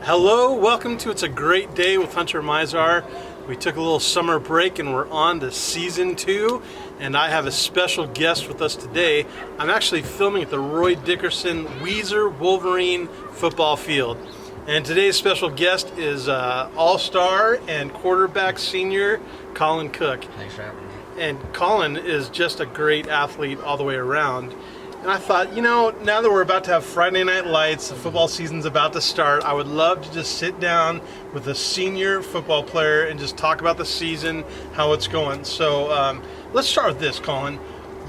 Hello, welcome to It's a Great Day with Hunter Mizar. We took a little summer break and we're on to season 2, and I have a special guest with us today. I'm actually filming at the Roy Dickerson Weiser Wolverine football field. And today's special guest is all-star and quarterback senior Kolin Cook. Thanks for having me. And Kolin is just a great athlete all the way around. And I thought, now that we're about to have Friday Night Lights, the football season's about to start, I would love to just sit down with a senior football player and just talk about the season, how it's going. So let's start with this, Kolin.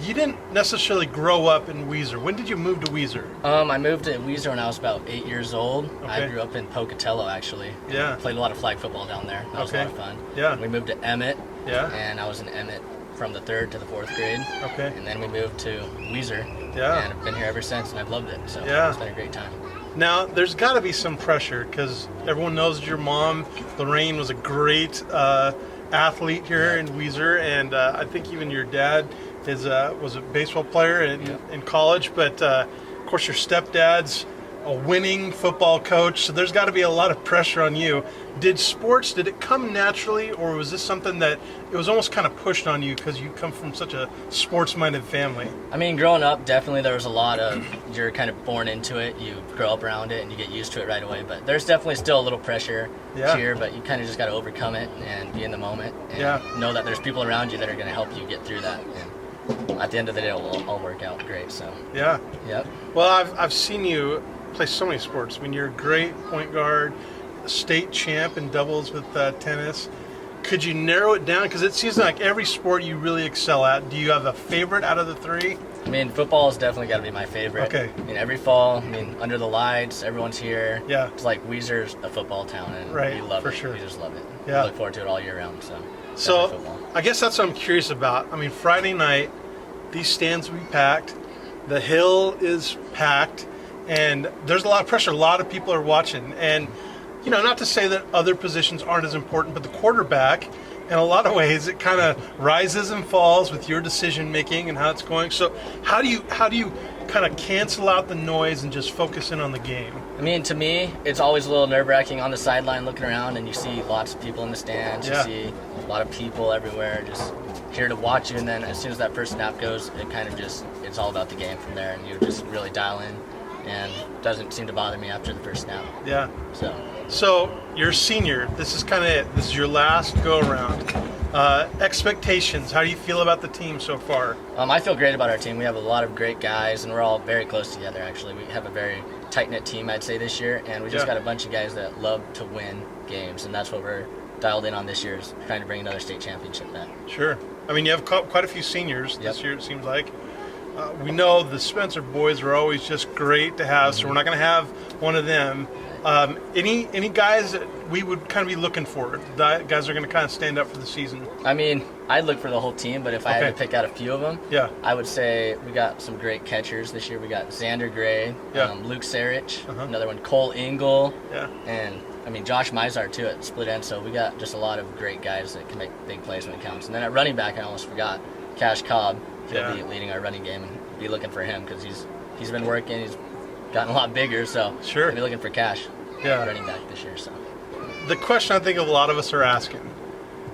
You didn't necessarily grow up in Weiser. When did you move to Weiser? I moved to Weiser when I was about 8 years old. Okay. I grew up in Pocatello, actually. Yeah. Played a lot of flag football down there. That was a lot of fun. Yeah. We moved to Emmett. Yeah. And I was in Emmett from the 3rd to the 4th grade. Okay. And then we moved to Weiser. Yeah. And I've been here ever since, and I've loved it. So Yeah. it's been a great time. Now, there's got to be some pressure because everyone knows your mom, Lorraine, was a great athlete here in Weiser, and I think even your dad was a baseball player in college. But of course, your stepdad's a winning football coach, so there's got to be a lot of pressure on you. Did it come naturally, or was this something that it was almost kind of pushed on you because you come from such a sports-minded family? I mean, growing up, definitely there was a lot of, you're kind of born into it, you grow up around it, and you get used to it right away. But there's definitely still a little pressure here, but you kind of just got to overcome it and be in the moment and know that there's people around you that are going to help you get through that. And at the end of the day, it'll all work out great. So Yeah. Yep. Well, I've seen you play so many sports. I mean, you're a great point guard, state champ in doubles with tennis. Could you narrow it down? Because it seems like every sport you really excel at. Do you have a favorite out of the 3? I mean, football has definitely got to be my favorite. Okay. I mean, every fall, under the lights, everyone's here. Yeah. It's like Weiser's a football town, and we love for it. sure. We just love it. Yeah. We look forward to it all year round. So football. I guess that's what I'm curious about. I mean, Friday night, these stands will be packed. The hill is packed. And there's a lot of pressure. A lot of people are watching. And, not to say that other positions aren't as important, but the quarterback, in a lot of ways, it kind of rises and falls with your decision making and how it's going. So how do you kind of cancel out the noise and just focus in on the game? I mean, to me, it's always a little nerve-wracking on the sideline looking around, and you see lots of people in the stands. Yeah. You see a lot of people everywhere just here to watch you. And then as soon as that first snap goes, it kind of it's all about the game from there, and you just really dial in. And it doesn't seem to bother me after the first snap. Yeah. So you're a senior. This is kind of it. This is your last go-around. Expectations. How do you feel about the team so far? I feel great about our team. We have a lot of great guys, and we're all very close together, actually. We have a very tight-knit team, I'd say, this year. And we just got a bunch of guys that love to win games. And that's what we're dialed in on this year, is trying to bring another state championship back. Sure. I mean, you have quite a few seniors this year, it seems like. We know the Spencer boys are always just great to have, so we're not going to have one of them. Any guys that we would kind of be looking for? Guys are going to kind of stand up for the season. I mean, I'd look for the whole team, but if I had to pick out a few of them, I would say we got some great catchers this year. We got Xander Gray, Luke Sarich, another one, Cole Ingle, and Josh Mizar too at split end. So we got just a lot of great guys that can make big plays when it counts. And then at running back, I almost forgot Cash Cobb. He'll be leading our running game, and be looking for him because he's been working. He's gotten a lot bigger, so sure. We'll be looking for Cash running back this year. So the question I think a lot of us are asking: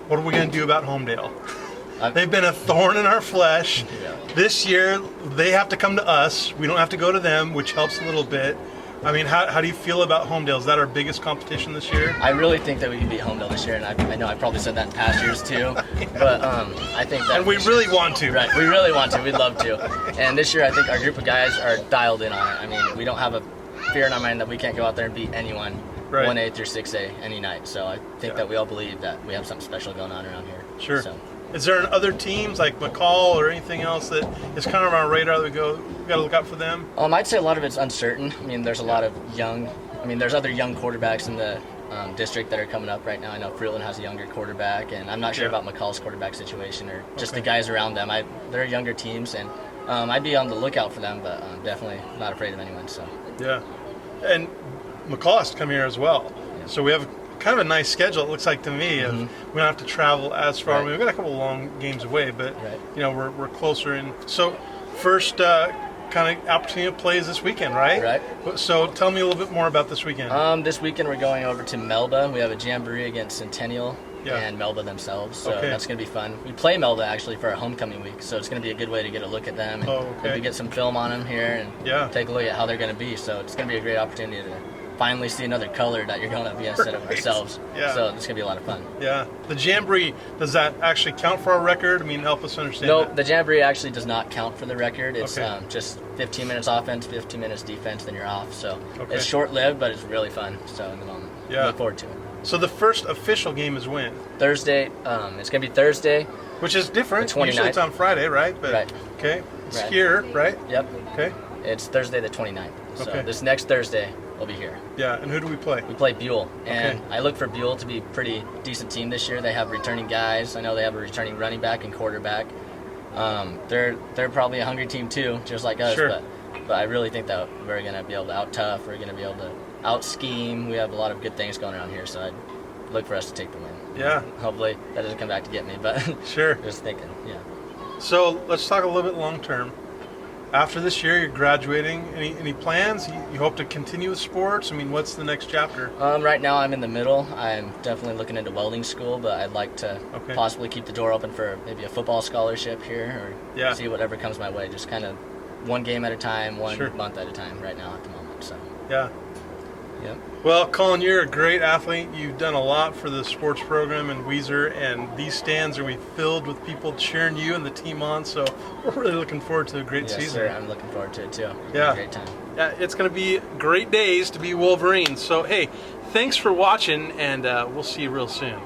what are we going to do about Homedale? They've been a thorn in our flesh. Yeah. This year, they have to come to us. We don't have to go to them, which helps a little bit. I mean, how do you feel about Homedale? Is that our biggest competition this year? I really think that we can beat Homedale this year, and I know I probably said that in past years too, but I think that... And we really want to. Right, we really want to. We'd love to. And this year, I think our group of guys are dialed in on it. I mean, we don't have a fear in our mind that we can't go out there and beat anyone 1A through 6A any night. So I think that we all believe that we have something special going on around here. Sure. So. Is there other teams like McCall or anything else that is kind of on our radar that we got to look out for them? I'd say a lot of it's uncertain. I mean, there's a lot of there's other young quarterbacks in the district that are coming up right now. I know Fruitland has a younger quarterback, and I'm not sure about McCall's quarterback situation or just the guys around them. They're younger teams, and I'd be on the lookout for them, but I'm definitely not afraid of anyone. So. Yeah. And McCall has to come here as well. Yeah. So we have kind of a nice schedule, it looks like to me. We don't have to travel as far. I mean, we've got a couple of long games away, but we're closer in. So first kind of opportunity to play is this weekend, right? Right. So tell me a little bit more about this weekend. This weekend we're going over to Melba. We have a jamboree against Centennial and Melba themselves, so that's going to be fun. We play Melba actually for our homecoming week, so it's going to be a good way to get a look at them and maybe get some film on them here and take a look at how they're going to be. So it's going to be a great opportunity to finally see another color that you're going to be instead of ourselves. So it's going to be a lot of fun. Yeah. The jamboree, does that actually count for our record? I mean, help us understand. No, that. The jamboree actually does not count for the record. It's just 15 minutes offense, 15 minutes defense, then you're off. So it's short-lived, but it's really fun. So in the moment, look forward to it. So the first official game is when? Thursday. It's going to be Thursday. Which is different. The 29th. Usually it's on Friday, right? But, Okay. It's here, right? Yep. Okay. It's Thursday the 29th. So this next Thursday, we'll be here. Yeah, and who do we play? We play Buell. And I look for Buell to be a pretty decent team this year. They have returning guys. I know they have a returning running back and quarterback. They're probably a hungry team too, just like us. Sure. But I really think that we're going to be able to out-tough. We're going to be able to out-scheme. We have a lot of good things going around here, so I'd look for us to take the win. Yeah. Hopefully that doesn't come back to get me, but just thinking, So let's talk a little bit long-term. After this year, you're graduating. Any plans? You hope to continue with sports? I mean, what's the next chapter? Right now, I'm in the middle. I'm definitely looking into welding school, but I'd like to possibly keep the door open for maybe a football scholarship here, or see whatever comes my way. Just kind of one game at a time, one month at a time. Right now, at the moment. So Well, Colin, you're a great athlete. You've done a lot for the sports program in Weiser, and these stands are filled with people cheering you and the team on. So we're really looking forward to a great season. Yes, sir. I'm looking forward to it too. Yeah, a great time. Yeah, it's going to be great days to be Wolverines. So hey, thanks for watching, and we'll see you real soon.